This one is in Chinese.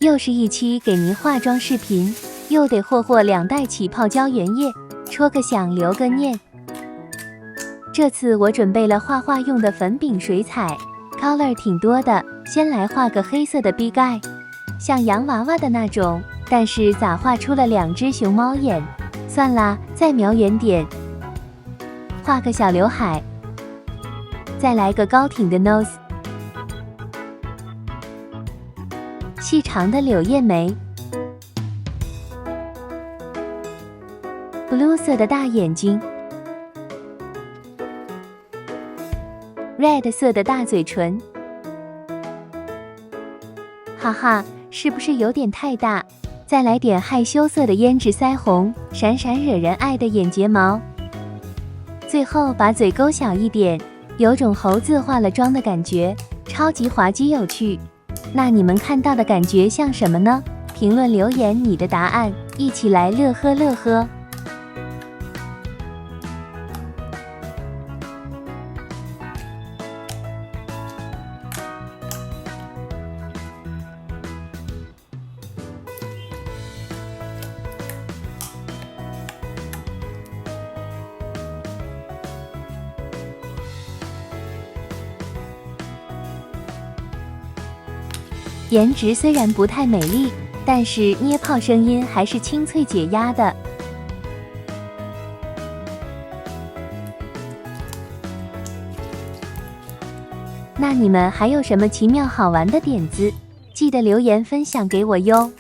又是一期给您化妆视频，又得霍2袋起泡胶原液，戳个响留个念。这次我准备了画画用的粉饼水彩 ，color 挺多的。先来画个黑色的 big eye， 像洋娃娃的那种，但是咋画出了2只熊猫眼？算啦，再描远点，画个小刘海，再来个高挺的 nose。细长的柳叶眉 ，blue 色的大眼睛 ，red 色的大嘴唇，哈哈，是不是有点太大？再来点害羞色的胭脂腮红，闪闪惹人爱的眼睫毛，最后把嘴勾小一点，有种猴子化了妆的感觉，超级滑稽有趣。那你们看到的感觉像什么呢？评论留言你的答案，一起来乐呵乐呵。颜值虽然不太美丽，但是捏泡声音还是清脆解压的。那你们还有什么奇妙好玩的点子？记得留言分享给我哟。